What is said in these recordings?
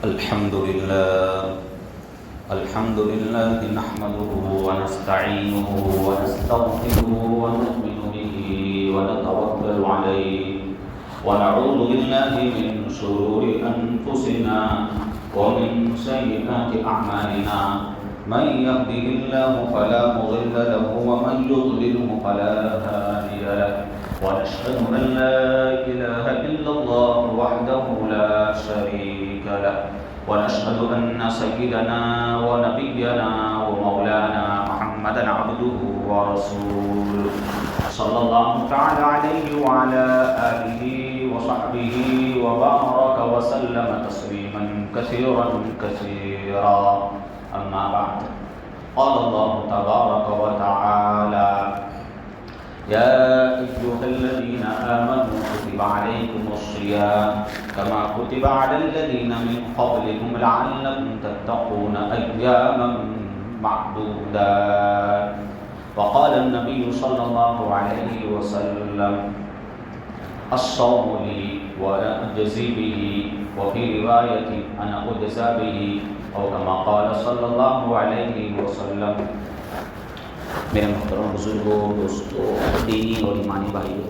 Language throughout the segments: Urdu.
الحمد لله نحمده ونستعينه ونستغفره ونؤمن به ونتوكل عليه ونعوذ بالله من شرور أنفسنا ومن سيئات أعمالنا من يهده الله فلا مضل له ومن يضلله فلا هادي له ونشهد أن لا إله إلا الله وحده لا شريك له ونشهد أن سيدنا ونبينا ومولانا محمدا عبده ورسوله صلى الله تعالى عليه وعلى آله وصحبه وبارك وسلم تسليما كثيرا كثيرا أما بعد قال الله تبارك وتعالى يا أيها الذين آمنوا كتب عليكم الصيام كما كتب على الذين من قبلكم لعلكم تتقون أياما معدودات وقال النبي صلى الله عليه وسلم الصوم لي وأنا أجزي به وفي رواية أنا أجزى به أو كما قال صلى الله عليه وسلم. میرے محترم بزرگوں، دوستوں، دینی اور ایمانی بھائیوں،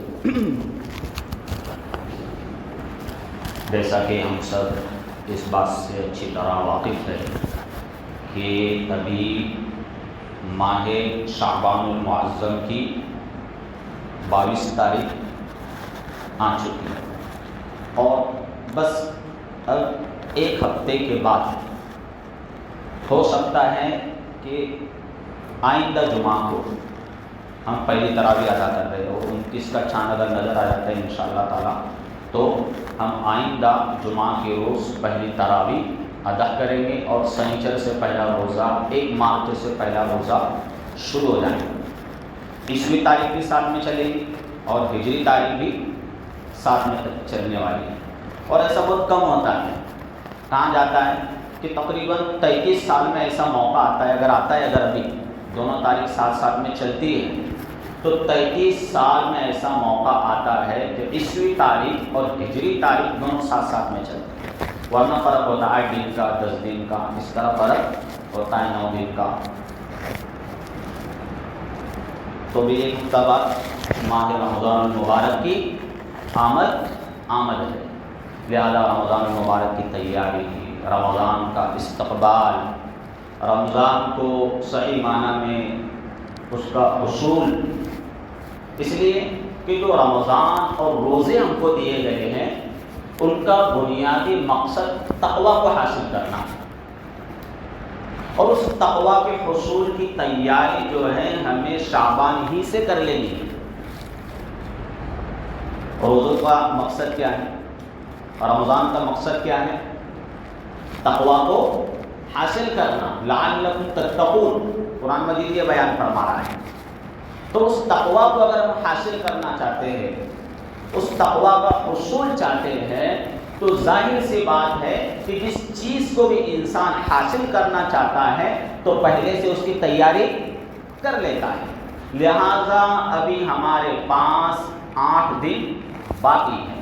جیسا کہ ہم سب اس بات سے اچھی طرح واقف ہے کہ ابھی ماہ شعبان المعظم کی 22 تاریخ آ چکی ہے اور بس اب ایک ہفتے کے بعد ہو سکتا ہے کہ آئندہ جمعہ کو ہم پہلی تراویح ادا کر رہے ہو 29 کا چاند اگر نظر آ جاتا ہے انشاءاللہ تعالیٰ تو ہم آئندہ جمعہ کے روز پہلی تراویح ادا کریں گے اور سنیچر سے پہلا روزہ 1 مارچ سے پہلا روزہ شروع ہو جائے گا. 20ویں تاریخ بھی ساتھ میں چلے گی اور ہجری تاریخ بھی ساتھ میں چلنے والی ہے اور ایسا بہت کم ہوتا ہے. کہاں جاتا ہے کہ تقریباً 33 سال میں ایسا موقع آتا ہے اگر ابھی دونوں تاریخ ساتھ ساتھ میں چلتی ہے تو 33 سال میں ایسا موقع آتا ہے کہ 20ویں تاریخ اور ہجری تاریخ دونوں ساتھ ساتھ میں چلتے ہیں. ورنہ فرق ہوتا ہے 8 دن کا 10 دن کا، اس طرح فرق ہوتا ہے 9 دن کا. تو بھی ایک ہفتہ بعد ماہ رمضان المبارک کی آمد ہے، لہذا رمضان المبارک کی تیاری، رمضان کا استقبال، رمضان کو صحیح معنی میں اس کا حصول، اس لیے کہ جو رمضان اور روزے ہم کو دیے گئے ہیں ان کا بنیادی مقصد تقویٰ کو حاصل کرنا اور اس تقویٰ کے حصول کی تیاری جو ہے ہمیں شعبان ہی سے کر لینی ہے. روزوں کا مقصد کیا ہے؟ رمضان کا مقصد کیا ہے؟ تقویٰ کو حاصل کرنا. لعلکم تتقون قرآن مجید یہ بیان فرما رہا ہے. تو اس تقویٰ کو اگر ہم حاصل کرنا چاہتے ہیں، اس تقویٰ کا حصول چاہتے ہیں، تو ظاہر سی بات ہے کہ جس چیز کو بھی انسان حاصل کرنا چاہتا ہے تو پہلے سے اس کی تیاری کر لیتا ہے. لہذا ابھی ہمارے پاس 8 دن باقی ہیں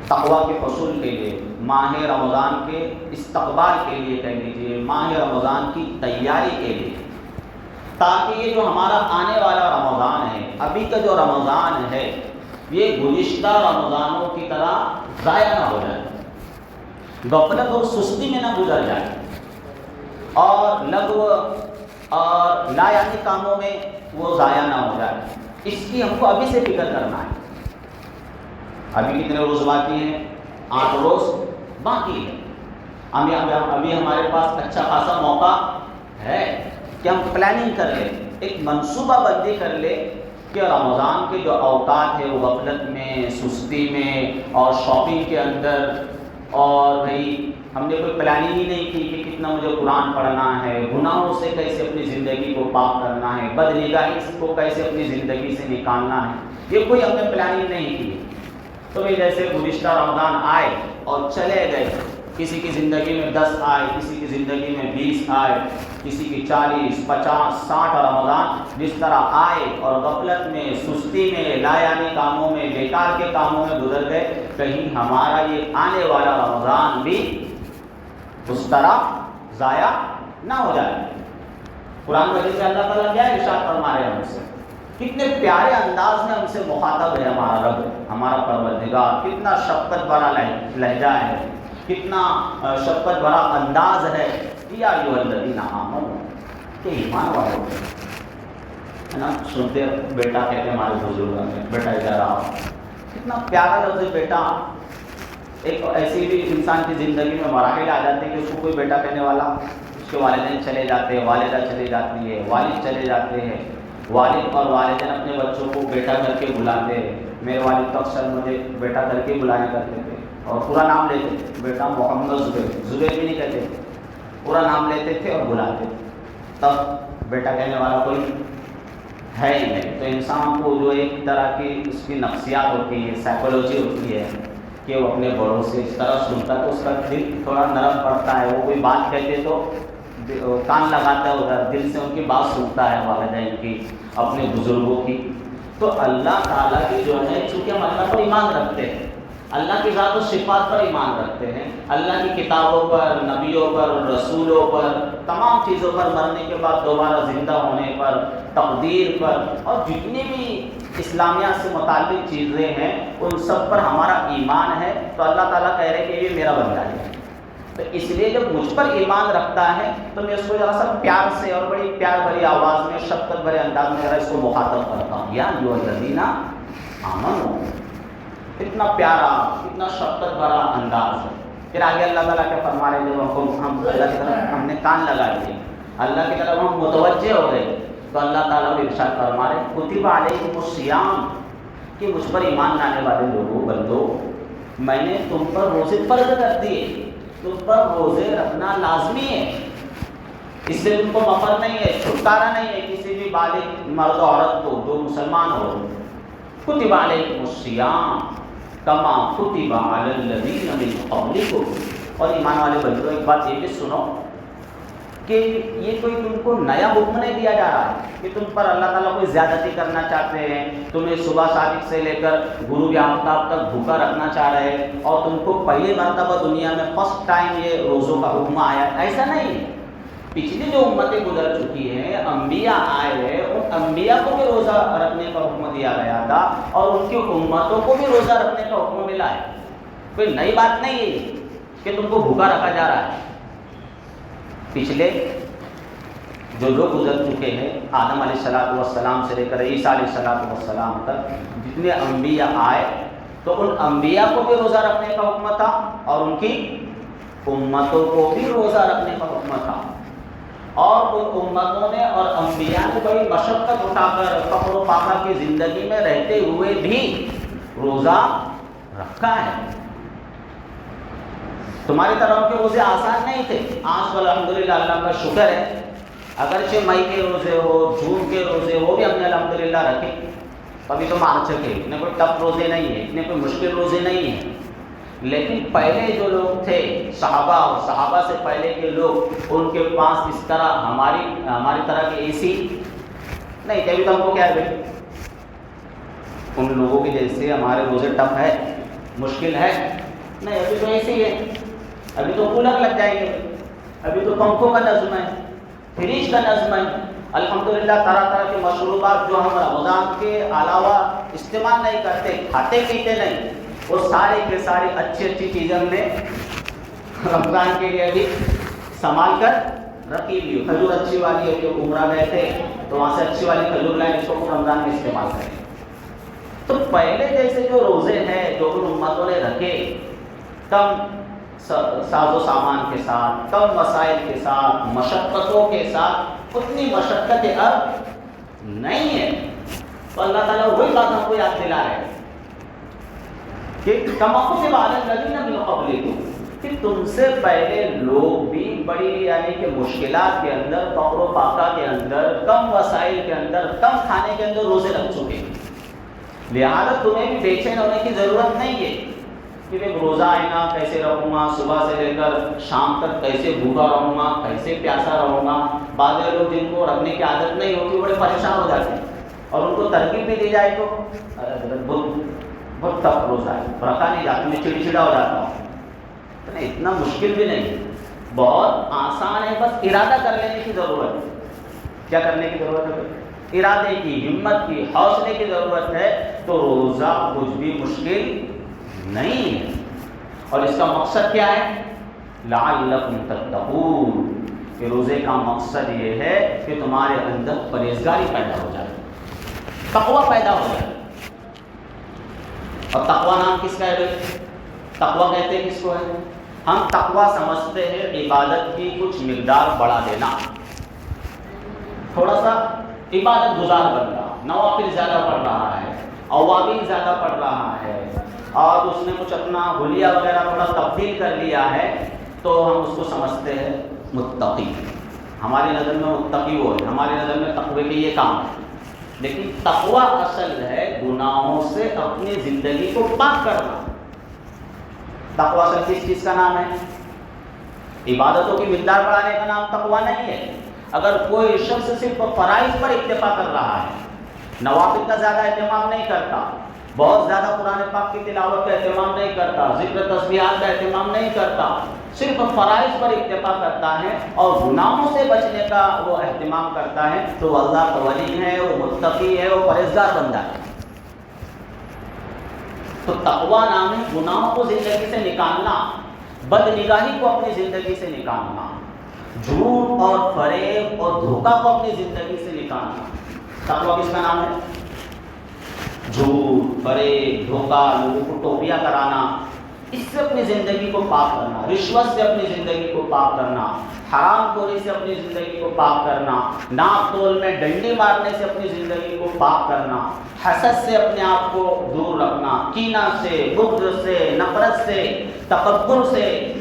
تقویٰ کے حصول کے لیے، ماہ رمضان کے استقبال کے لیے کہہ لیجیے، ماہ رمضان کی تیاری کے لیے، تاکہ یہ جو ہمارا آنے والا رمضان ہے، ابھی کا جو رمضان ہے، یہ گزشتہ رمضانوں کی طرح ضائع نہ ہو جائے، غفلت اور سستی میں نہ گزر جائے اور لغو اور لا یعنی کاموں میں وہ ضائع نہ ہو جائے. اس کی ہم کو ابھی سے فکر کرنا ہے. ابھی کتنے روز باقی ہیں؟ 8 روز باقی ہے. ابھی ہمارے پاس اچھا خاصا موقع ہے کہ ہم پلاننگ کر لیں، ایک منصوبہ بندی کر لیں کہ رمضان کے جو اوقات ہے وہ غفلت میں، سستی میں اور شاپنگ کے اندر، اور بھائی ہم نے کوئی پلاننگ ہی نہیں کی کہ کتنا مجھے قرآن پڑھنا ہے، گناہوں سے کیسے اپنی زندگی کو پاک کرنا ہے، بدنگاہی کو کیسے اپنی زندگی سے نکالنا ہے، یہ کوئی ہم نے پلاننگ نہیں کی. تو بھائی جیسے گزشتہ رمضان آئے اور چلے گئے، کسی کی زندگی میں 10 آئے، کسی کی زندگی میں 20 آئے، کسی کی 40 50 60 رمضان جس طرح آئے اور غفلت میں، سستی میں، لا یعنی کاموں میں، بیکار کے کاموں میں گزر گئے، کہیں ہمارا یہ آنے والا رمضان بھی اس طرح ضائع نہ ہو جائے۔ قرآن مجید میں اللہ تعالیٰ کیا ارشاد فرما رہے ہیں ہم سے، کتنے پیارے انداز میں ہم سے مخاطب ہے ہمارا رب، ہمارا پروردگار، کتنا شفقت بھرا لہجہ ہے، کتنا شفقت بھرا انداز ہے۔ یا ایھا الذین آمنوا، کہ ایمان والوں ہے نا، سنتے بیٹا کہتے ہمارے بزرگ ہیں، بیٹا ادھر آؤ، کتنا پیارا لفظ ہے بیٹا۔ ایک ایسی بھی انسان کی زندگی میں مراحل آ جاتے ہیں کہ اس کو کوئی بیٹا کہنے والا، اس کے والدین چلے جاتے ہیں، والدہ چلے جاتی ہے، والد چلے جاتے ہیں، والد اور والدین اپنے بچوں کو بیٹا کر کے بلاتے ہیں۔ میرے والد تو اکثر مجھے بیٹا کر کے بلایا کرتے تھے، اور پورا نام لیتے تھے، بیٹا محمد زبیر، زبیر بھی نہیں کہتے، پورا نام لیتے تھے اور بلاتے تھے۔ تب بیٹا کہنے والا کوئی ہے ہی نہیں۔ تو انسان کو جو ایک طرح کی اس کی نفسیات ہوتی ہے، سائیکولوجی ہوتی ہے کہ وہ اپنے بڑوں سے اس طرح سنتا ہے تو اس کا دل تھوڑا نرم پڑتا ہے، وہ کوئی بات کہتے تو کان لگاتا ہے ادھر، دل سے ان کی بات سنتا ہے، والدین کی، اپنے بزرگوں کی۔ تو اللہ تعالیٰ کی جو ہے، چونکہ ہم اللہ پر ایمان رکھتے ہیں، اللہ کی ذات و صفات پر ایمان رکھتے ہیں، اللہ کی کتابوں پر، نبیوں پر، رسولوں پر، تمام چیزوں پر، مرنے کے بعد دوبارہ زندہ ہونے پر، تقدیر پر، اور جتنی بھی اسلامیات سے متعلق چیزیں ہیں ان سب پر ہمارا ایمان ہے۔ تو اللہ تعالیٰ کہہ رہے کہ یہ میرا بندہ ہے، تو اس لیے جب مجھ پر ایمان رکھتا ہے تو میں اس کو ذرا سا پیار سے اور بڑی پیار بھری آواز میں، شفقت بھرے انداز میں ذرا اس کو مخاطب کرتا ہوں، یا ایھا الذین آمنوا۔ اتنا پیارا، اتنا شفقت بھرا انداز ہے۔ پھر آگے اللہ تعالیٰ کیا فرما رہے ہیں، جب ہم اللہ کی طرف ہم نے کان لگا دیے، اللہ کی طرف ہم متوجہ ہو گئے، تو اللہ تعالیٰ بھی ارشاد فرما رہے ہیں، کتب علیکم الصیام، کہ مجھ پر ایمان لانے والے لوگوں، بندو، میں نے تم پر روزے فرض کر دیے، تم پر روزے رکھنا لازمی ہے، اس سے تم کو مفر نہیں ہے، چھٹکارا نہیں ہے کسی بھی بالغ مرد و عورت کو جو مسلمان ہو۔ کتب علیکم الصیام کما کتب علی الذین من قبلکم، اور ایمان والے بندو ایک بات یہ بھی سنو کہ یہ کوئی تم کو نیا حکم نہیں دیا جا رہا ہے کہ تم پر اللہ تعالیٰ کوئی زیادتی کرنا چاہتے ہیں، تمہیں صبح صادق سے لے کر غروب آفتاب تک بھوکا رکھنا چاہ رہے ہیں، اور تم کو پہلی مرتبہ دنیا میں فرسٹ ٹائم یہ روزوں کا حکم آیا ہے، ایسا نہیں ہے۔ پچھلی جو امتیں گزر چکی ہیں، انبیاء آئے ہیں، ان انبیاء کو بھی روزہ رکھنے کا حکم دیا گیا تھا، اور ان کی امتوں کو بھی روزہ رکھنے کا حکم ملا ہے۔ کوئی نئی بات نہیں ہے کہ تم کو بھوکا رکھا جا رہا ہے۔ پچھلے جو لوگ گزر چکے ہیں، آدم علیہ السلام سے لے کر عیسیٰ علیہ السلام تک جتنے انبیاء آئے، تو ان انبیاء کو بھی روزہ رکھنے کا حکم تھا، اور ان کی امتوں کو بھی روزہ رکھنے کا حکم تھا، اور ان امتوں نے اور انبیاء نے بڑی مشقت اٹھا کر فقر و فاقہ کی زندگی میں رہتے ہوئے بھی روزہ رکھا ہے۔ تمہاری طرح کے روزے آسان نہیں تھے، آج تو الحمدللہ اللہ کا شکر ہے، اگرچہ مئی کے روزے ہو، جون کے روزے ہو بھی ہم نے الحمدللہ رکھے، ابھی تو مارچ کے، اتنے کوئی ٹف روزے نہیں ہیں، اتنے کوئی مشکل روزے نہیں ہیں۔ لیکن پہلے جو لوگ تھے، صحابہ اور صحابہ سے پہلے کے لوگ، ان کے پاس اس طرح ہماری طرح کی اے سی نہیں تھے۔ ابھی تو ہم کو کیا ہے بھائی، ان لوگوں کے جیسے ہمارے روزے ٹف ہے، مشکل ہے نہیں، ابھی تو ایسے ہی ہے، ابھی تو کولر لگ جائیں گے، ابھی تو پنکھوں کا نظم ہے، فریج کا نظم ہے، الحمدللہ طرح طرح کے مشروبات جو ہم رمضان کے علاوہ استعمال نہیں کرتے، کھاتے پیتے نہیں، وہ سارے کے سارے اچھی چیزیں ہم نے رمضان کے لیے بھی سنبھال کر رکھی ہوئی۔ کھجور اچھی والی ہے، جو عمرہ گئے تھے تو وہاں سے اچھی والی کھجور لائے، اس کو رمضان میں استعمال کریں۔ تو پہلے جیسے جو روزے ہیں جو ان امتوں نے رکھے، کم ساز و سامان کے ساتھ، کم وسائل کے ساتھ، مشقتوں کے ساتھ، اتنی مشقتیں اب نہیں ہے، تو اللہ تعالیٰ وہی بات ہم کو یاد دلا رہے ہیں کہ کما کتب علی الذین من قبلکم، کہ تم سے پہلے لوگ بھی بڑی یعنی کہ مشکلات کے اندر، فقر و فاقہ کے اندر، کم وسائل کے اندر، کم کھانے کے اندر روزے رکھ چکے ہیں، لہٰذا تمہیں بھی بے چین ہونے کی ضرورت نہیں ہے کہ میں روزہ آئینہ کیسے رہوں گا، صبح سے لے کر شام تک کیسے بھوکا رہوں گا، کیسے پیاسا رہوں گا۔ بعض لوگ جن کو رکھنے کی عادت نہیں ہوتی بڑے پریشان ہو جاتے ہیں، اور ان کو ترغیب بھی دی جائے تو بہت ٹف روزہ ہے، رکھا نہیں جاتا، میں چڑچڑا ہو جاتا ہوں. تو اتنا مشکل بھی نہیں، بہت آسان ہے، بس ارادہ کر لینے کی ضرورت ہے. کیا کرنے کی ضرورت ہے؟ ارادے کی، ہمت کی، حوصلے کی ضرورت ہے. تو روزہ کچھ بھی مشکل نہیں ہے. اور اس کا مقصد کیا ہے؟ لعلکم تتقون. کہ روزے کا مقصد یہ ہے کہ تمہارے اندر پرہیزگاری پیدا ہو جائے، تقویٰ پیدا ہو جائے. اور تقویٰ نام کس کا ہے بھائی؟ تقویٰ کہتے ہیں کس کو ہے؟ ہم تقویٰ سمجھتے ہیں عبادت کی کچھ مقدار بڑھا دینا. تھوڑا سا عبادت گزار بن رہا، نوافل زیادہ پڑھ رہا ہے، اوابین زیادہ پڑھ رہا ہے، اور اس نے کچھ اپنا حلیہ وغیرہ تھوڑا تبدیل کر لیا ہے، تو ہم اس کو سمجھتے ہیں متقی. ہماری نظر میں متقی وہ ہے، ہماری نظر میں تقوی کے یہ کام ہے. لیکن تقویٰ اصل ہے گناہوں سے اپنی زندگی کو پاک کرنا. تقویٰ اصل کس چیز کا نام ہے؟ عبادتوں کی مقدار بڑھانے کا نام تقویٰ نہیں ہے. اگر کوئی شخص صرف فرائض پر اکتفا کر رہا ہے، نوافل کا زیادہ اہتمام نہیں کرتا، بہت زیادہ قرآن پاک کی تلاوت کا اہتمام نہیں کرتا، ذکر تسبیحات کا اہتمام نہیں کرتا، صرف فرائض پر اکتفا کرتا ہے اور گناہوں سے بچنے کا وہ اہتمام کرتا ہے، تو وہ اللہ کا ولی ہے، وہ متقی ہے، وہ پرہیزگار بندہ ہے. تو تقویٰ نام ہے گناہوں کو زندگی سے نکالنا، بد نگاہی کو اپنی زندگی سے نکالنا، جھوٹ اور فریب اور دھوکہ کو اپنی زندگی سے نکالنا. تقویٰ کس کا نام ہے؟ جھوٹ، فریب، دھوکہ، لوگوں کو ٹوپیاں کرانا، اس سے اپنی زندگی کو پاک کرنا، رشوت سے اپنی زندگی کو پاک کرنا، حرام خوری سے اپنی زندگی کو پاک کرنا، ناپ تول میں ڈنڈی مارنے سے اپنی زندگی کو پاک کرنا، حسد سے اپنے آپ کو دور رکھنا، کینہ سے، بغض سے، نفرت سے، تکبر سے،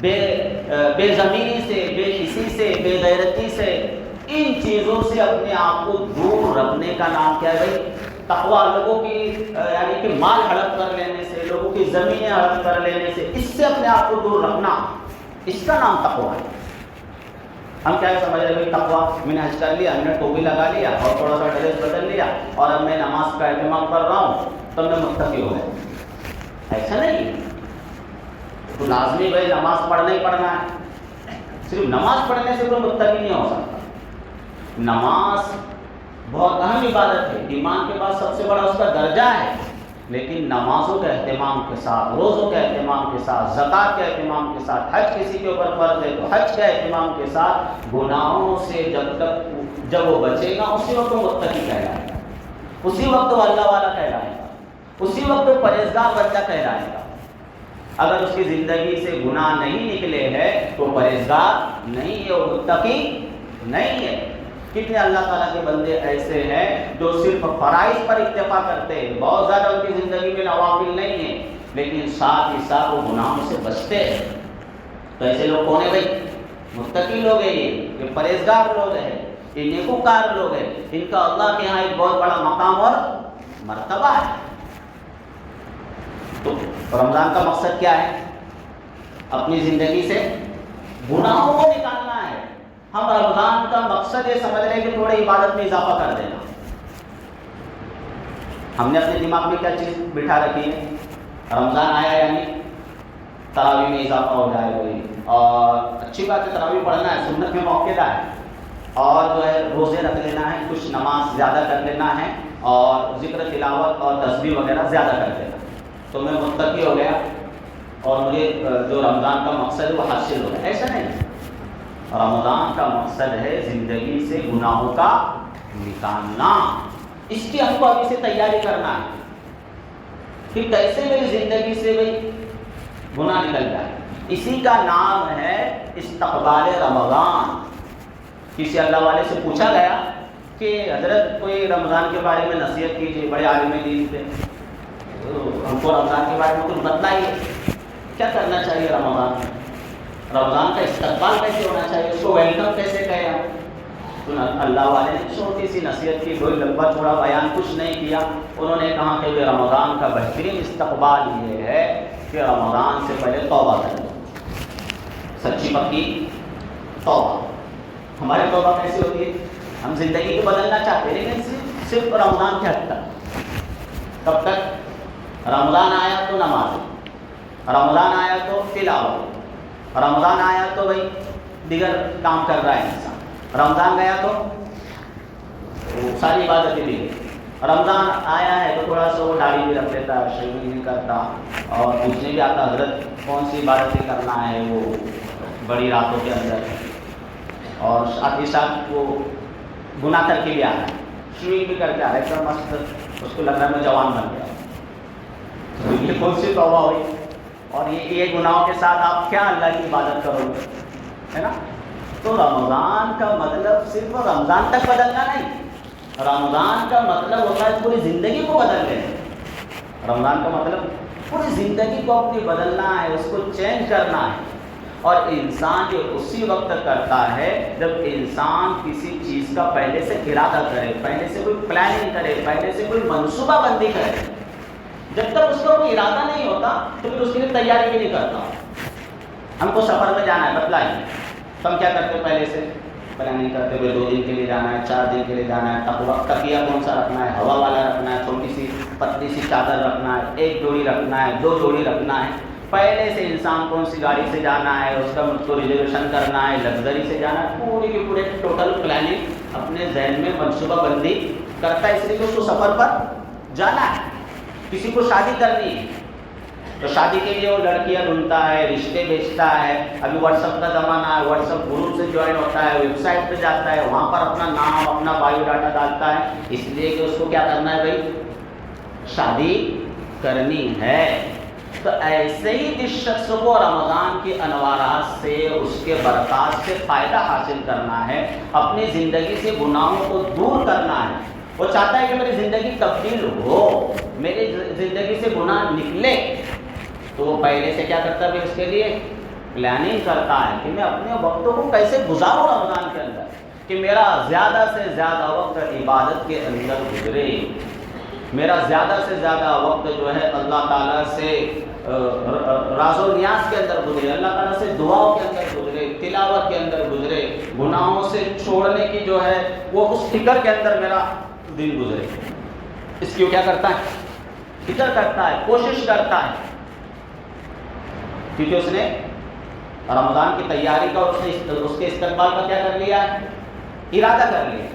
بے ضمیری سے، بے حسی سے، بے غیرتی سے، ان چیزوں سے اپنے آپ کو دور رکھنے کا نام کیا ہے بھائی؟ تقویٰ. لوگوں کی یعنی کہ مال ہڑپ کر لینے سے، لوگوں کی زمینیں ہڑپ کر لینے سے، اس سے اپنے آپ کو دور رکھنا، اس کا نام تقویٰ ہے. ہم کیا سمجھ رہے بھائی تقویٰ؟ میں نے حج کر لیا، ہم نے ٹوپی لگا لیا اور تھوڑا سا ڈریس بدل لیا اور اب میں نماز کا اہتمام کر رہا ہوں تو میں متقی ہو گیا. ایسا نہیں. تو لازمی بھائی نماز پڑھنا ہی پڑھنا ہے. صرف نماز پڑھنے سے کوئی متقی نہیں ہو سکتا. نماز بہت اہم عبادت ہے، ایمان کے بعد سب سے بڑا اس کا درجہ ہے. لیکن نمازوں کے اہتمام کے ساتھ، روزوں کے اہتمام کے ساتھ، زکوٰۃ کے اہتمام کے ساتھ، حج کسی کے اوپر فرض ہے تو حج کے اہتمام کے ساتھ، گناہوں سے جب وہ بچے گا اسی وقت وہ متقی کہلائے گا، اسی وقت وہ اللہ والا کہلائے گا، اسی وقت وہ پرہیزگار بندہ کہلائے گا. اگر اس کی زندگی سے گناہ نہیں نکلے ہیں تو پرہیزگار نہیں ہے، وہ متقی نہیں ہے. کتنے اللہ تعالیٰ کے بندے ایسے ہیں جو صرف فرائض پر اکتفا کرتے ہیں، بہت زیادہ ان کی زندگی میں نوافل نہیں ہیں، لیکن ساتھ ہی ساتھ وہ گناہوں سے بچتے ہیں. تو ایسے لوگ کون ہیں بھائی؟ متقی لوگ ہیں. یہ پرہیزگار لوگ ہیں، یہ نیکوکار لوگ ہیں، ان کا اللہ کے یہاں ایک بہت بڑا مقام اور مرتبہ ہے. تو رمضان کا مقصد کیا ہے؟ اپنی زندگی سے گناہوں کو نکالنا ہے. ہم رمضان کا مقصد یہ سمجھ رہے ہیں کہ تھوڑی عبادت میں اضافہ کر دینا. ہم نے اپنے دماغ میں کیا چیز بٹھا رکھی ہے؟ رمضان آیا یعنی تراویح میں اضافہ ہو جائے گی، اور اچھی بات ہے تراویح پڑھنا ہے، سنت میں موقع ہے، اور جو ہے روزے رکھ لینا ہے، کچھ نماز زیادہ کر لینا ہے، اور ذکر تلاوت اور تسبیح وغیرہ زیادہ کر دینا، تو میں متقی ہو گیا اور مجھے جو رمضان کا مقصد ہے وہ حاصل ہو گیا. ایسا نہیں. رمضان کا مقصد ہے زندگی سے گناہوں کا نکالنا. اس کی ہم کو ابھی سے تیاری کرنا ہے کہ کیسے میری زندگی سے بھائی گناہ نکل جائے. اسی کا نام ہے استقبال رمضان. کسی اللہ والے سے پوچھا گیا کہ حضرت کوئی رمضان کے بارے میں نصیحت کیجیے، بڑے عالم دین تھے، ہم کو رمضان کے بارے میں کچھ بتلائیے، کیا کرنا چاہیے رمضان میں، رمضان کا استقبال کیسے ہونا چاہیے، اس کو ویلکم کیسے کہیں. تو اللہ والے نے چھوٹی سی نصیحت کی، کوئی لمبا چوڑا بیان کچھ نہیں کیا. انہوں نے کہا کہ رمضان کا بہترین استقبال یہ ہے کہ رمضان سے پہلے توبہ کریں، سچی پکی توبہ. ہماری توبہ کیسی ہوتی ہے؟ ہم زندگی کو بدلنا چاہتے ہیں لیکن صرف رمضان کے حد تک. کب تک؟ رمضان آیا تو نماز، رمضان آیا تو تلاوت، رمضان آیا تو بھائی دیگر کام کر رہا ہے انسان، رمضان گیا تو ساری عبادتیں بھی گئی۔ رمضان آیا ہے تو تھوڑا سا وہ داڑھی بھی رکھ لیتا، شیونگ نہیں کرتا، اور پوچھنے بھی آتا حضرت کون سی عبادتیں کرنا ہے وہ بڑی راتوں کے اندر، اور ساتھ ہی ساتھ وہ گناہ کر کے بھی آ رہا ہے، شیونگ بھی کر کے آ رہا ہے، ایک دم مست، اس کو لگ رہا ہے میں جوان بن گیا، تو یہ کون سی توبہ ہوئی؟ اور یہ گناہوں کے ساتھ آپ کیا اللہ کی عبادت کرو گے، ہے نا؟ تو رمضان کا مطلب صرف رمضان تک بدلنا نہیں، رمضان کا مطلب ہوتا ہے پوری زندگی کو بدل لینا۔ رمضان کا مطلب پوری زندگی کو اپنی بدلنا ہے، اس کو چینج کرنا ہے، اور انسان یہ اسی وقت کرتا ہے جب انسان کسی چیز کا پہلے سے ارادہ کرے، پہلے سے کوئی پلاننگ کرے، پہلے سے کوئی منصوبہ بندی کرے۔ جب تک اس کا کوئی ارادہ نہیں ہوتا تو پھر اس کے لیے تیاری بھی نہیں کرتا۔ ہم کو سفر میں جانا ہے، بتلائیے تو ہم کیا کرتے ہیں؟ پہلے سے پلاننگ کرتے ہوئے 2 دن کے لیے جانا ہے، 4 دن کے لیے جانا ہے، تکیہ کون سا رکھنا ہے، ہوا والا رکھنا ہے، چھوٹی سی پتلی سی چادر رکھنا ہے، 1 جوڑی رکھنا ہے، 2 جوڑی رکھنا ہے۔ پہلے سے انسان کون سی گاڑی سے جانا ہے، اس کا مجھ کو ریزرویشن کرنا ہے، لگژری سے جانا ہے، پوری کی پورے ٹوٹل پلاننگ اپنے ذہن میں منصوبہ بندی کرتا ہے، اس لیے کہ اس کو سفر پر جانا ہے۔ کسی کو شادی کرنی ہے تو شادی کے لیے وہ لڑکیاں ڈھونڈتا ہے، رشتے بیچتا ہے، ابھی واٹس ایپ کا زمانہ ہے، واٹس ایپ گروپ سے جوائن ہوتا ہے، ویب سائٹ پہ جاتا ہے، وہاں پر اپنا نام، اپنا بایو ڈاٹا ڈالتا ہے، اس لیے کہ اس کو کیا کرنا ہے بھائی؟ شادی کرنی ہے۔ تو ایسے ہی جس شخص کو رمضان کی انوارات سے، اس کے برکات سے فائدہ حاصل کرنا ہے، اپنی زندگی سے گناہوں کو دور کرنا ہے، وہ چاہتا ہے کہ میری زندگی تبدیل ہو، میری زندگی سے گناہ نکلے، تو وہ پہلے سے کیا کرتا ہے؟ اس کے لیے پلاننگ کرتا ہے کہ میں اپنے وقتوں کو کیسے گزاروں رمضان کے اندر، کہ میرا زیادہ سے زیادہ وقت عبادت کے اندر گزرے، میرا زیادہ سے زیادہ وقت جو ہے اللہ تعالیٰ سے راز و نیاز کے اندر گزرے، اللہ تعالیٰ سے دعاؤں کے اندر گزرے، تلاوت کے اندر گزرے، گناہوں سے چھوڑنے کی جو ہے وہ اس فکر کے اندر میرا دن گزرے۔ اس کی وہ کیا کرتا ہے؟ فکر کرتا ہے، کوشش کرتا ہے، کیونکہ اس نے رمضان کی تیاری کا اور اس کے استقبال کا کیا کر لیا ہے؟ ارادہ کر لیا۔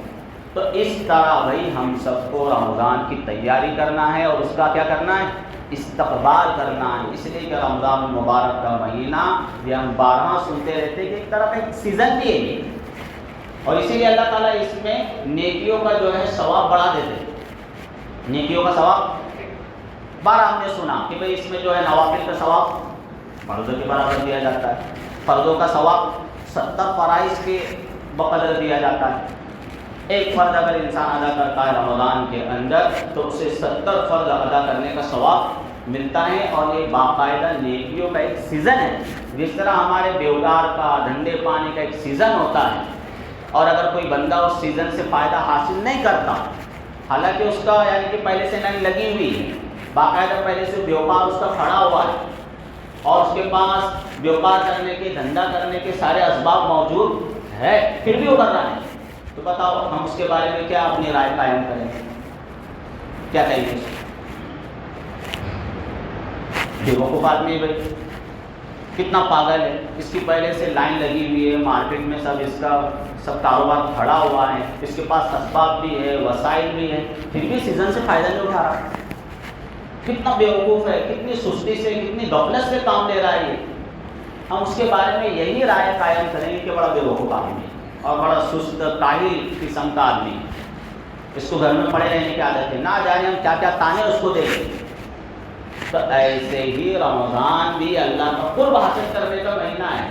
تو اس طرح بھائی ہم سب کو رمضان کی تیاری کرنا ہے اور اس کا کیا کرنا ہے؟ استقبال کرنا ہے۔ اس لیے کہ رمضان المبارک کا مہینہ یہ ہم 12 سنتے رہتے ہیں کہ ایک طرح کا ایک سیزن بھی ہے یہ، اور اسی لیے اللہ تعالیٰ اس میں نیکیوں کا جو ہے ثواب بڑھا دیتے ہیں۔ نیکیوں کا ثواب 12 ہم نے سنا کہ بھائی اس میں جو ہے نوافل کا ثواب فرضوں کے برابر دیا جاتا ہے، فرضوں کا ثواب 70 فرائض کے بقدر دیا جاتا ہے۔ ایک فرض اگر انسان ادا کرتا ہے رمضان کے اندر تو اسے 70 فرض ادا کرنے کا ثواب ملتا ہے، اور یہ باقاعدہ نیکیوں کا ایک سیزن ہے۔ جس طرح ہمارے بیوگار کا، دھندے پانی کا ایک سیزن ہوتا ہے، اور اگر کوئی بندہ اس سیزن سے فائدہ حاصل نہیں کرتا، حالانکہ اس کا یعنی کہ پہلے سے نہیں لگی ہوئی ہے، باقاعدہ پہلے سے بیوپار اس کا کھڑا ہوا ہے، اور اس کے پاس بیوپار کرنے کے، دھندا کرنے کے سارے اسباب موجود ہے، پھر بھی وہ کر رہا ہے، تو بتاؤ ہم اس کے بارے میں کیا اپنی رائے قائم کریں؟ کیا کہیں گے؟ بیوقوف آدمی بھائی کتنا پاگل ہے، اس کی پہلے سے لائن لگی ہوئی ہے، مارکیٹ میں سب کاروبار کھڑا ہوا ہے، اس کے پاس اسباب بھی ہے، وسائل بھی ہے، پھر بھی سیزن سے فائدہ نہیں اٹھا رہا۔ کتنا بیوقوف ہے، کتنی سستی سے، کتنی غفلت سے کام لے رہا ہے یہ۔ ہم اس کے بارے میں یہی رائے قائم کریں گے کہ بڑا بیوقوف آدمی ہے اور بڑا سست کاہل قسم کا آدمی ہے، اس کو گھر میں پڑے رہنے کی عادت ہے، نہ جانے ہم کیا کیا تانے اس کو دیں گے۔ تو ایسے ہی رمضان بھی اللہ کا قرب حاصل کرنے کا مہینہ ہے،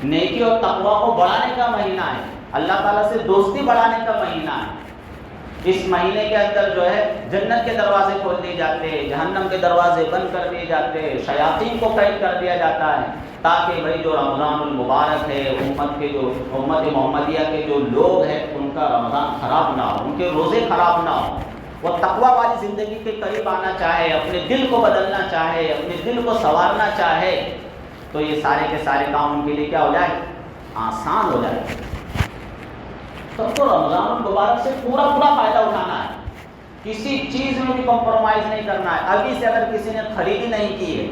نیکی اور تقویٰ کو بڑھانے کا مہینہ ہے، اللہ تعالیٰ سے دوستی بڑھانے کا مہینہ ہے۔ اس مہینے کے اندر جو ہے جنت کے دروازے کھول دیے جاتے ہیں، جہنم کے دروازے بند کر دیے جاتے ہیں، شیاطین کو قید کر دیا جاتا ہے، تاکہ بھائی جو رمضان المبارک ہے، امت محمدیہ کے جو لوگ ہیں ان کا رمضان خراب نہ ہو، ان کے روزے خراب نہ ہو، وہ تقویٰ والی زندگی کے قریب آنا چاہے، اپنے دل کو بدلنا چاہے، اپنے دل کو سنوارنا چاہے، تو یہ سارے کے سارے کام ان کے لیے کیا ہو جائے؟ آسان ہو جائے۔ سب کو رمضان المبارک سے پورا فائدہ اٹھانا ہے، کسی چیز میں بھی کمپرومائز نہیں کرنا ہے. ابھی سے اگر کسی نے خریدی نہیں کی ہے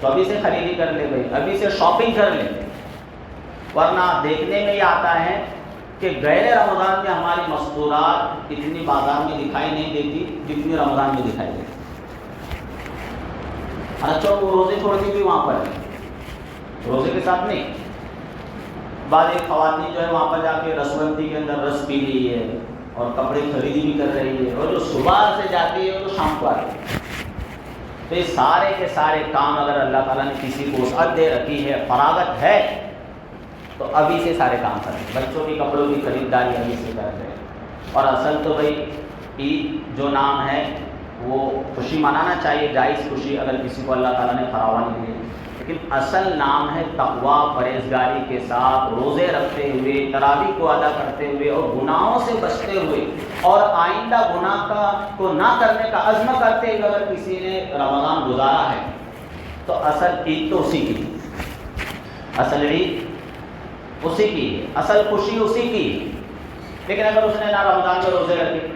تو ابھی سے خریدی کر لے بھائی, ابھی سے شاپنگ کر لے. ورنہ دیکھنے میں یہ آتا ہے کہ غیر رمضان میں ہماری مستورات اتنی بازار میں دکھائی نہیں دیتی جتنی رمضان میں دکھائی دیتی. اچھا وہ روزے چھوڑ کے بھی وہاں پر ہے, روزے کے ساتھ نہیں. بعض ایک خواتین جو ہے وہاں پر جا کے رسوندی کے اندر رس پی رہی ہے اور کپڑے خریدی بھی کر رہی ہے, اور جو صبح سے جاتی ہے وہ تو شام کو آتی ہے. تو یہ سارے کے سارے کام اگر اللہ تعالیٰ نے کسی کو وسعت دے رکھی ہے, فراغت ہے, تو ابھی سے سارے کام کریں. بچوں کی کپڑوں کی خریداری ابھی سے کر رہے ہیں. اور اصل تو بھائی عید جو نام ہے وہ خوشی منانا چاہیے, جائز خوشی اگر کسی کو اللہ تعالیٰ نے فراوانی دی, لیکن اصل نام ہے تقویٰ, پرہیزگاری کے ساتھ روزے رکھتے ہوئے, تراویح کو ادا کرتے ہوئے اور گناہوں سے بچتے ہوئے اور آئندہ گناہ کو نہ کرنے کا عزم کرتے ہوئے اگر کسی نے رمضان گزارا ہے تو اصل عید تو اسی کی, اصل عید اسی کی ہے, اصل خوشی اسی کی ہے. لیکن اگر اس نے نہ رمضان میں روزے رکھے,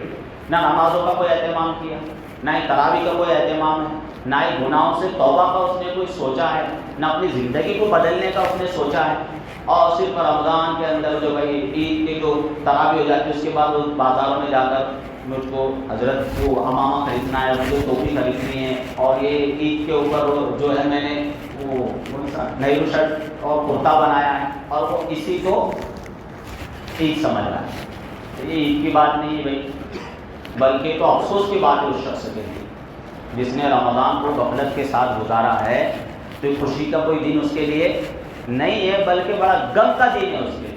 نہ نمازوں کا کوئی اہتمام کیا, نہ ہی تراویح کا کوئی اہتمام ہے, نہ ہی گناہوں سے توبہ کا اس نے کوئی سوچا ہے, نہ اپنی زندگی کو بدلنے کا اس نے سوچا ہے, اور صرف رمضان کے اندر جو بھائی عید کی جو تراویح ہو جاتی ہے اس کے بعد وہ بازاروں میں جا کر مجھ کو حضرت کو امامہ خریدنا ہے, مجھے ٹوپی خریدنی ہے, اور یہ عید کے اوپر جو ہے میں نے وہ نہرو شرٹ اور کرتا بنایا ہے, اور وہ اسی کو عید سمجھ رہا ہے. یہ عید کی بات نہیں ہے بھائی, بلکہ تو افسوس کی بات ہے اس شخص کے لیے جس نے رمضان کو غفلت کے ساتھ گزارا ہے. تو خوشی کا کوئی دن اس کے لیے نہیں ہے, بلکہ بڑا غم کا دن ہے اس کے لیے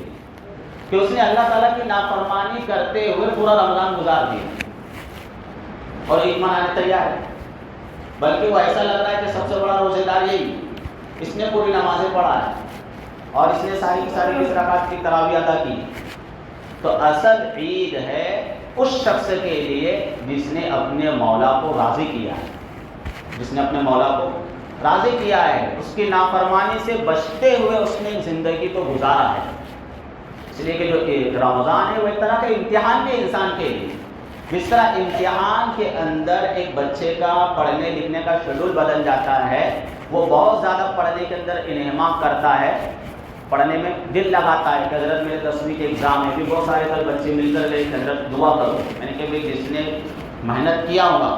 کہ اس نے اللہ تعالیٰ کی نافرمانی کرتے ہوئے پورا رمضان گزار دیا اور عید منانے تیار ہے. بلکہ وہ ایسا لگ رہا ہے کہ سب سے بڑا روزے دار یہی, اس نے پوری نمازیں پڑھا ہے اور اس نے ساری کی ساری 20 رکعت کی تراویح ادا کی. تو اصل عید ہے اس شخص کے لیے جس نے اپنے مولا کو راضی کیا ہے, جس نے اپنے مولا کو راضی کیا ہے, اس کی نافرمانی سے بچتے ہوئے اس نے زندگی کو گزارا ہے. اس لیے کہ جو رمضان ہے وہ ایک طرح کا امتحان بھی انسان کے لیے. جس طرح امتحان کے اندر ایک بچے کا پڑھنے لکھنے کا شیڈول بدل جاتا ہے, وہ بہت زیادہ پڑھنے کے اندر انہمام کرتا ہے, پڑھنے میں دل لگاتا ہے کہ حضرت میرے 10ویں کے ایگزام ہے, بھی بہت سارے کل بچے مل کر گئے حضرت دعا کرو. میں نے کہا بھائی جس نے محنت کیا ہوگا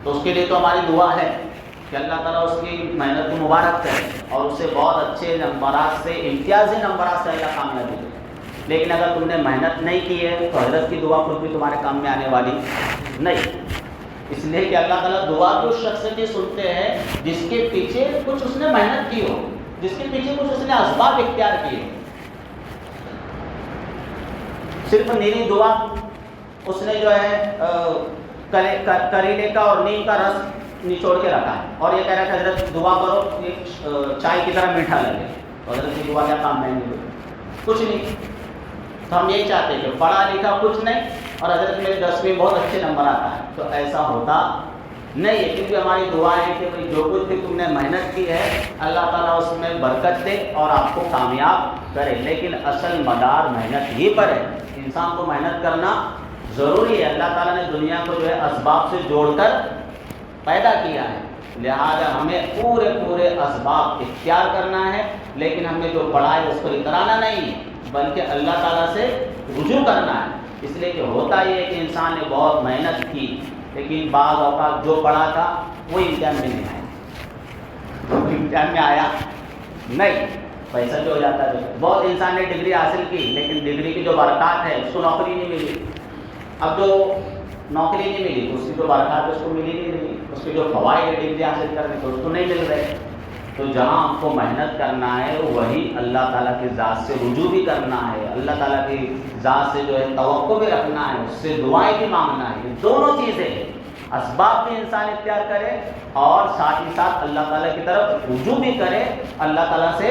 تو اس کے لیے تو ہماری دعا ہے کہ اللہ تعالیٰ اس کی محنت کو مبارک کرے اور اسے بہت اچھے نمبرات سے, امتیازی نمبرات سے اللہ کامیابی دے. لیکن اگر تم نے محنت نہیں کی ہے تو حضرت کی دعا خود بھی تمہارے کام میں آنے والی نہیں. اس لیے کہ اللہ تعالیٰ دعا بھی اس شخص کی سنتے ہیں جس کے پیچھے کچھ اس نے محنت کی ہو, جس کے پیچھے کچھ اس نے اسباب اختیار کیے. صرف نیری دعا اس نے جو ہے کریلے کا اور نیم کا رس نچوڑ کے رکھا ہے اور یہ کہہ رہا ہے کہ حضرت دعا کرو, یہ چائے کی طرح میٹھا لگے. حضرت کی دعا کیا کام میں نہیں, کچھ نہیں. تو ہم یہی چاہتے ہیں کہ پڑھا لکھا کچھ نہیں اور حضرت میرے 10ویں بہت اچھے نمبر آتا ہے. تو ایسا ہوتا نہیں ہے, کیونکہ ہماری دعا ہے کہ بھائی جو کچھ بھی تم نے محنت کی ہے اللہ تعالیٰ اس میں برکت دے اور آپ کو کامیاب کرے. لیکن اصل مدار محنت ہی پر ہے. انسان کو محنت کرنا ضروری ہے. اللہ تعالیٰ نے دنیا کو جو ہے اسباب سے جوڑ کر پیدا کیا ہے, لہذا ہمیں پورے اسباب اختیار کرنا ہے. لیکن ہم نے جو پڑھا ہے اس کو اترانا نہیں ہے بلکہ اللہ تعالیٰ سے رجوع کرنا ہے. اس لیے کہ ہوتا یہ ہے کہ انسان نے بہت محنت کی لیکن بعض اوقات جو پڑھا تھا وہ امتحان میں نہیں آیا, امتحان میں آیا نہیں, پیسہ جو ہو جاتا ہے. بہت انسان نے ڈگری حاصل کی لیکن ڈگری کی جو برکات ہے اس کو نوکری نہیں ملی. اب جو نوکری نہیں ملی اس کی جو برکات اس کو ملی نہیں رہی, اس کے جو فوائد ہے ڈگری حاصل کرنے کے اس کو نہیں مل رہے. تو جہاں ہم کو محنت کرنا ہے وہی اللہ تعالیٰ کی ذات سے رجوع بھی کرنا ہے, اللہ تعالیٰ کی ذات سے جو ہے توقع بھی رکھنا ہے, اس سے دعائیں بھی مانگنا ہے. یہ دونوں چیزیں, اسباب بھی انسان اختیار کرے اور ساتھ ہی ساتھ اللہ تعالیٰ کی طرف رجوع بھی کرے, اللہ تعالیٰ سے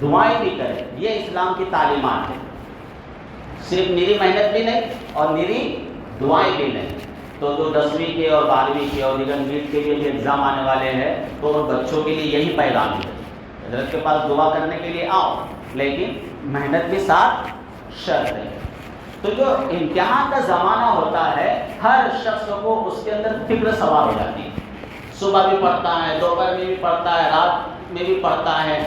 دعائیں بھی کرے. یہ اسلام کی تعلیمات ہے. صرف میری محنت بھی نہیں اور میری دعائیں بھی نہیں. تو جو 10ویں کے اور 12ویں کے اور دیگر نیٹ کے لیے بھی ایگزام آنے والے ہیں تو ان بچوں کے لیے یہی پیغام ہے, حضرت کے پاس دعا کرنے کے لیے آؤ لیکن محنت بھی ساتھ شرط ہے. تو جو امتحان کا زمانہ ہوتا ہے ہر شخص کو اس کے اندر فکر سوار ہو جاتی ہے، صبح بھی پڑھتا ہے، دوپہر میں بھی پڑھتا ہے، رات میں بھی پڑھتا ہے۔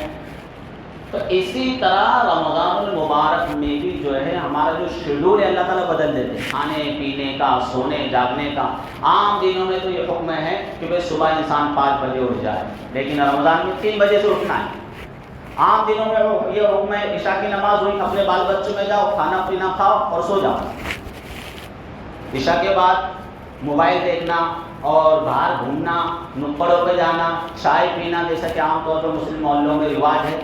تو اسی طرح رمضان المبارک میں بھی جو ہے ہمارا جو شیڈول ہے اللہ تعالیٰ بدل دیتے ہیں، کھانے پینے کا، سونے جاگنے کا۔ عام دنوں میں تو یہ حکم ہے کہ بھائی صبح انسان 5 بجے اٹھ جائے، لیکن رمضان میں 3 بجے سے اٹھنا ہے۔ عام دنوں میں یہ حکم ہے عشاء کی نماز ہوئی، اپنے بال بچوں میں جاؤ، کھانا پینا کھاؤ اور سو جاؤ۔ عشاء کے بعد موبائل دیکھنا اور باہر گھومنا، نکڑوں پہ جانا، چائے پینا، جیسا کہ عام طور پر مسلم محلوں میں رواج ہے،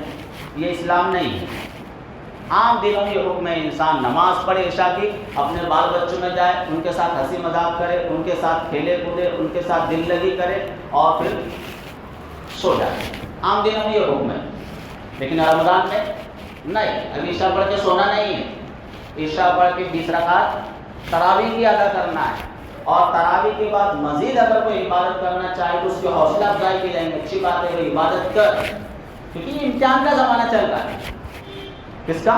یہ اسلام نہیں ہے۔ عام دنوں میں یہ حکم ہے انسان نماز پڑھے عشاء کی، اپنے بال بچوں میں جائے، ان کے ساتھ ہنسی مذاق کرے، ان کے ساتھ کھیلے کودے، ان کے ساتھ دل لگی کرے اور پھر سو جائے۔ عام دنوں میں یہ حکم ہے، لیکن رمضان میں نہیں، ابھی عشاء پڑھ کے سونا نہیں ہے، عشاء پڑھ کے 20 رکعت تراویح کی ادا کرنا ہے، اور تراویح کے بعد مزید اگر کوئی عبادت کرنا چاہے تو اس کی حوصلہ افزائی کی جائے گی، اچھی بات ہے وہ عبادت کر، کیونکہ یہ امتحان کا زمانہ چل رہا ہے۔ کس کا؟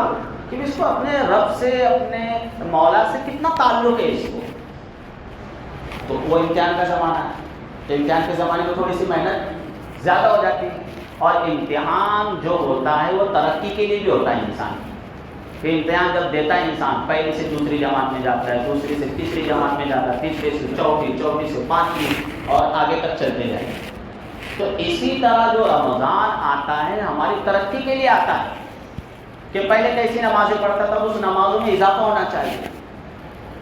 کہ اس کو اپنے رب سے، اپنے مولا سے کتنا تعلق ہے اس کو، تو وہ امتحان کا زمانہ ہے، تو امتحان کے زمانے میں تھوڑی سی محنت زیادہ ہو جاتی ہے۔ اور امتحان جو ہوتا ہے وہ ترقی کے لیے بھی ہوتا ہے انسان کہ امتحان جب دیتا ہے انسان، پہلی سے دوسری جماعت میں جاتا ہے، دوسری سے تیسری جماعت میں جاتا ہے، تیسری سے چوتھی، چوتھی سے 5ویں اور آگے تک چلتے جائیں۔ تو اسی طرح جو رمضان آتا ہے ہماری ترقی کے لیے آتا ہے کہ پہلے کیسی نمازیں پڑھتا تھا اس نمازوں میں اضافہ ہونا چاہیے،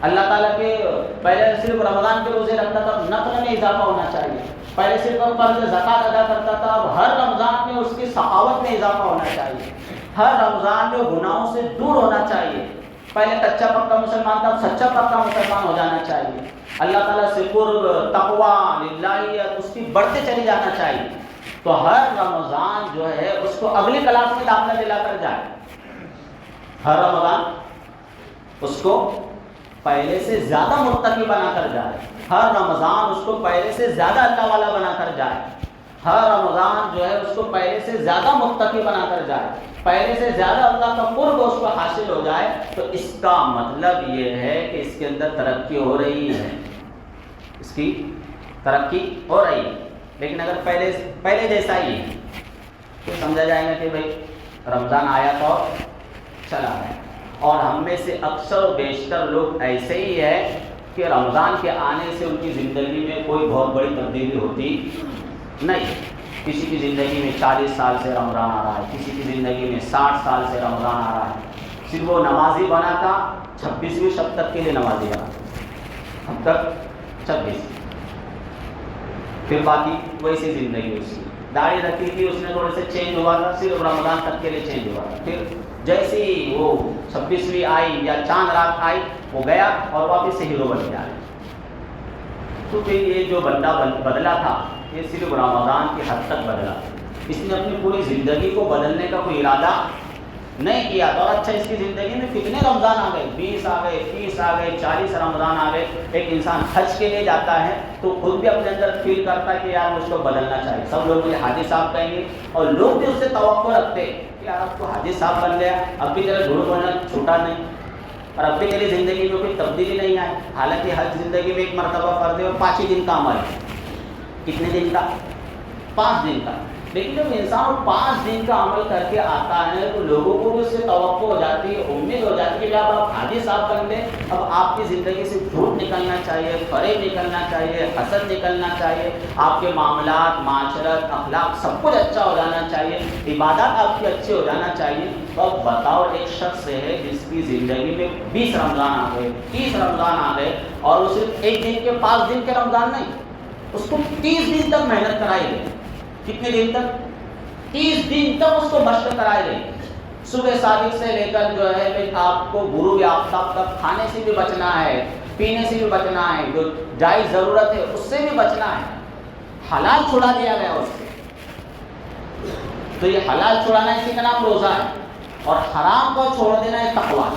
اللہ تعالیٰ کے پہلے صرف رمضان کے روزے رکھتا تھا، نفل میں اضافہ ہونا چاہیے، پہلے صرف فرض زکوٰۃ ادا کرتا تھا، اب ہر رمضان میں اس کی سخاوت میں اضافہ ہونا چاہیے، ہر رمضان میں گناہوں سے دور ہونا چاہیے، پہلے کچا پکا مسلمان تھا اب سچا پکا مسلمان ہو جانا چاہیے، اللہ تعالیٰ سے قرب، تقویٰ، للہیت اس کی بڑھتے چلی جانا چاہیے۔ تو ہر رمضان جو ہے اس کو اگلی کلاس میں داخلہ دلا کر جائے، ہر رمضان اس کو پہلے سے زیادہ متقی بنا کر جائے، ہر رمضان اس کو پہلے سے زیادہ اللہ والا بنا کر جائے، ہر رمضان جو ہے اس کو پہلے سے زیادہ متقی بنا کر جائے، پہلے سے زیادہ اللہ کا قرب اس کو حاصل ہو جائے۔ تو اس کا مطلب یہ ہے کہ اس کے اندر ترقی ہو رہی ہے، اس کی ترقی ہو رہی ہے۔ لیکن اگر پہلے جیسا ہی ہے تو سمجھا جائے گا کہ بھائی رمضان آیا تو چلا ہے۔ اور ہم میں سے اکثر و بیشتر لوگ ایسے ہی ہے کہ رمضان کے آنے سے ان کی زندگی میں کوئی بہت بڑی تبدیلی ہوتی نہیں۔ کسی کی زندگی میں 40 سال سے رمضان آ رہا ہے، کسی کی زندگی میں 60 سال سے رمضان آ رہا ہے، صرف وہ نمازی بنا تھا 26ویں شب تک کے لیے نمازی بنا، اب تک 26، پھر باقی ویسی زندگی اس کی، داڑھی رکھی تھی اس نے تھوڑے سے چینج ہوا تھا، صرف رمضان تک کے لیے چینج ہوا تھا، پھر جیسی وہ 26ویں آئی یا چاند رات آئی وہ گیا اور واپس سے ہیرو بن گیا۔ تو پھر یہ جو بندہ بدلا تھا یہ صرف رمضان کی حد تک بدلا، اس نے اپنی پوری زندگی کو بدلنے کا کوئی ارادہ نہیں کیا تھا۔ اور اچھا اس کی زندگی میں کتنے رمضان آ گئے، 20 آ گئے، 30 آ گئے، 40 رمضان آ گئے۔ ایک انسان حج کے لیے جاتا ہے تو خود بھی اپنے اندر فیل کرتا ہے کہ یار مجھ کو بدلنا چاہیے، سب لوگ مجھے حاجی صاحب کہیں گے اور لوگ بھی اس سے توقع رکھتے کہ یار اب تو حاجی صاحب بن گیا، اب بھی تیرا جھوٹ بولنا چھوٹا نہیں، اور اب بھی تیری زندگی میں کوئی تبدیلی نہیں آئی۔ حالانکہ حج زندگی میں ایک مرتبہ فرض ہے اور 5 ہی دن کا عمل ہے۔ کتنے دن کا؟ 5 دن کا۔ لیکن جب انسان 5 دن کا عمل کر کے آتا ہے تو لوگوں کو بھی اس سے توقع ہو جاتی ہے، امید ہو جاتی ہے کہ جب آپ حاجی صاحب بن گئے اب آپ کی زندگی سے جھوٹ نکلنا چاہیے، فریب نکلنا چاہیے، حسد نکلنا چاہیے، آپ کے معاملات، معاشرت، اخلاق سب کچھ اچھا ہو جانا چاہیے، عبادات آپ کی اچھی ہو جانا چاہیے۔ تو اب بتاؤ ایک شخص ہے جس کی زندگی میں 20 رمضان آ گئے، 30 رمضان آ گئے، اور وہ صرف ایک دن کے 5 دن کے رمضان نہیں، اس کو 30 دن تک محنت کرائی گئی۔ کتنے دن تک؟ 30 دن تک اس کو مشق کرائی گئی۔ صبح صادق سے لے کر جو ہے آپ کو غروب آفتاب تک کھانے سے بھی بچنا ہے، پینے سے بھی بچنا ہے، جو جائز ضرورت ہے اس سے بھی بچنا ہے، حلال چھڑا دیا گیا اس سے۔ تو یہ حلال چھڑانا اسی کا نام روزہ ہے، اور حرام کو چھوڑ دینا ہے تقویٰ،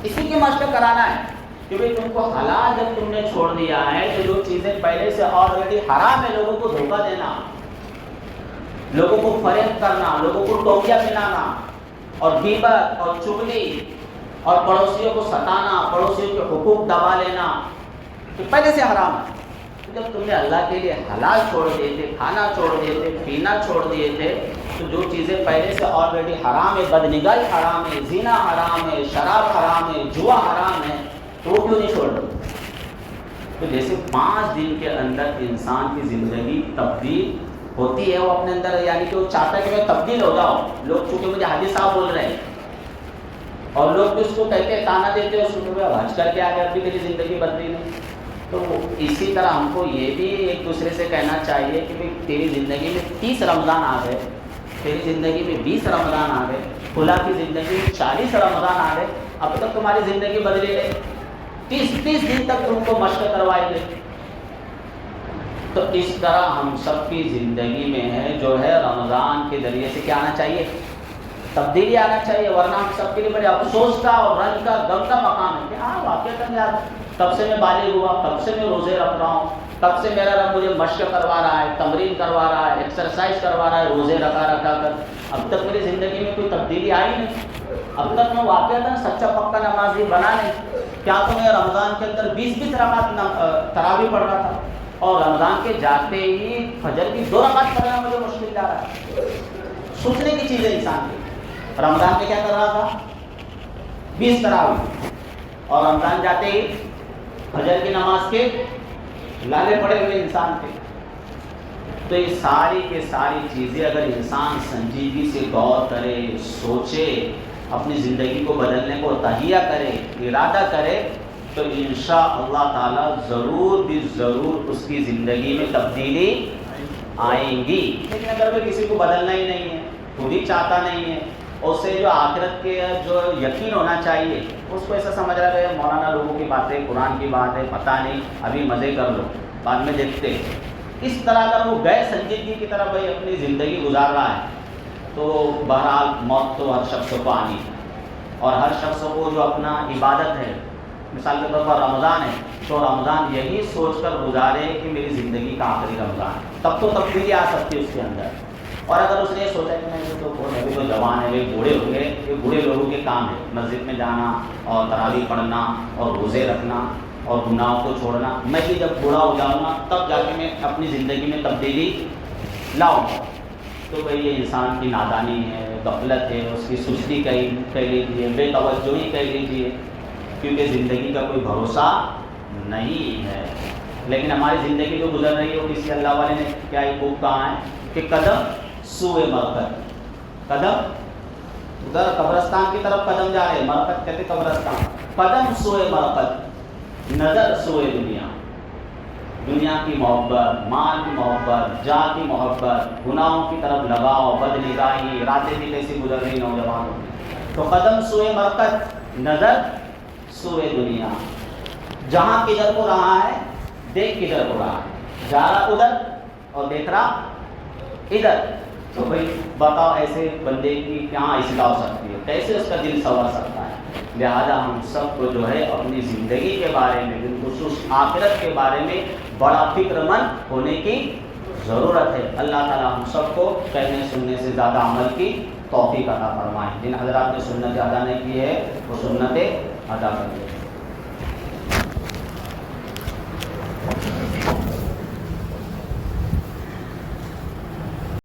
اسی کی مشق کرانا ہے کہ بھئی تم کو حلال جب تم نے چھوڑ دیا ہے تو جو چیزیں پہلے سے آلریڈی حرام ہے، لوگوں کو دھوکہ دینا، لوگوں کو فریب کرنا، لوگوں کو ٹوکیا پلانا اور غیبت اور چغلی اور پڑوسیوں کو ستانا، پڑوسیوں کے حقوق دبا لینا، تو پہلے سے حرام ہے۔ جب تم نے اللہ کے لیے حلال چھوڑ دیے تھے، کھانا چھوڑ دیے تھے، پینا چھوڑ دیے تھے، تو جو چیزیں پہلے سے آلریڈی حرام ہے، بدنگاہی حرام ہے، زنا حرام ہے، شراب حرام ہے، جوا حرام ہے، تو وہ کیوں نہیں چھوڑ دو؟ تو جیسے 5 دن کے اندر انسان کی زندگی تبدیل ہوتی ہے، وہ اپنے اندر یعنی کہ وہ چاہتا ہے کہ میں تبدیل ہو جاؤں۔ لوگ چونکہ مجھے حاجی صاحب بول رہے ہیں، اور لوگ بھی اس کو کہتے ہیں، تانا دیتے ہیں اس کو، حج کر کے آ گیا، ابھی میری زندگی بدلی نہیں۔ تو اسی طرح ہم کو یہ بھی ایک دوسرے سے کہنا چاہیے کہ بھئی تیری زندگی میں 30 رمضان آ گئے، تیری زندگی میں 20 رمضان آ گئے، خلا کی زندگی میں 40 رمضان آ گئے، اب تک تمہاری زندگی بدلی نہیں، 30 دن تک تم کو مشق کروائی گئی۔ تو اس طرح ہم سب کی زندگی میں ہے جو ہے رمضان کے ذریعے سے کیا آنا چاہیے؟ تبدیلی آنا چاہیے، ورنہ ہم سب کے لیے بڑے افسوس کا اور رنج کا غم کا مقام ہے کہ ہاں واقعہ یار تب سے میں بالغ ہوا، تب سے میں روزے رکھ رہا ہوں، تب سے میرا رب مجھے مشق کروا رہا ہے، تمرین کروا رہا ہے، ایکسرسائز کروا رہا ہے، روزے رکھا کر، اب تک میری زندگی میں کوئی تبدیلی آئی نہیں، اب تک میں واقعہ سچا پکا نمازی بنا نہیں۔ کیا تو میں رمضان کے اندر 20 رکعت تراویح پڑھ رہا تھا، اور رمضان کے جاتے ہی فجر کی 2 رکعت پڑھنا مجھے مشکل جا رہا ہے۔ سوچنے کی چیز ہے انسان کی، رمضان میں کیا کر رہا تھا؟ 20 تراویح، اور رمضان جاتے ہی فجر کی نماز کے لالے پڑے ہوئے انسان کے۔ تو یہ ساری کے ساری چیزیں اگر انسان سنجیدگی سے غور کرے، سوچے، اپنی زندگی کو بدلنے کو تہیہ کرے، ارادہ کرے، تو انشاءاللہ تعالی ضرور بھی ضرور اس کی زندگی میں تبدیلی آئیں گی۔ لیکن اگر وہ کسی کو بدلنا ہی نہیں ہے، خود ہی چاہتا نہیں ہے، اس سے جو آخرت کے جو یقین ہونا چاہیے اس کو ایسا سمجھ رہا ہے مولانا لوگوں کی باتیں، قرآن کی بات ہے، پتہ نہیں، ابھی مزے کر لو، بعد میں دیکھتے، اس طرح اگر وہ غیر سنجیدگی کی طرف بھائی اپنی زندگی گزار رہا ہے، تو بہرحال موت تو ہر شخص کو آنی ہے، اور ہر شخص کو جو اپنا عبادت ہے، مثال کے طور پر رمضان ہے، تو رمضان یہی سوچ کر گزارے کہ میری زندگی کا آخری رمضان ہے، تب تو تبدیلی آ سکتی ہے اس کے اندر۔ اور اگر اس نے یہ سوچا کہ میں تو ابھی تو جوان ہے، بوڑھے ہوں گے، یہ بوڑھے لوگوں کے کام ہے مسجد میں جانا اور تراویح پڑھنا اور روزے رکھنا اور گناہوں کو چھوڑنا، میں بھی جب بوڑھا ہو جاؤں گا تب جا کے میں اپنی زندگی میں تبدیلی لاؤں گا، تو بھئی یہ انسان کی نادانی ہے، غفلت ہے، اس کی سستی کہہ لیجیے، بے توجہی کہہ لیجیے، کیونکہ زندگی کا کوئی بھروسہ نہیں ہے۔ لیکن ہماری زندگی جو گزر رہی ہے وہ کسی اللہ والے نے کیا ایک خوب کہا ہے کہ قدم سوئے مرقد، قدم ادھر قبرستان کی طرف قدم جا رہے، مرقد کہتے قبرستان، قدم سوئے مرقد، نظر سوئے دنیا، دنیا کی محبت، مال کی محبت، جان کی محبت، گناہوں کی طرف لگاؤ، بد نگاہی، راتیں بھی کیسی گزر رہی نوجوانوں کی، تو قدم سوئے مرقد، نظر سوئے دنیا، جہاں کدھر کو رہا ہے، دیکھ کدھر کو رہا ہے، جا رہا ادھر اور دیکھ رہا ادھر، تو بھائی بتاؤ ایسے بندے کی کہاں اصلاح ہو سکتی ہے، کیسے اس کا دل سنور سکتا ہے؟ لہذا ہم سب کو جو ہے اپنی زندگی کے بارے میں، بالخصوص آخرت کے بارے میں بڑا فکر مند ہونے کی ضرورت ہے۔ اللہ تعالیٰ ہم سب کو کہنے سننے سے زیادہ عمل کی توفیق عطا فرمائے۔ جن حضرات نے سنت ادا نہیں کی ہے وہ سنتیں ادا کر دیں۔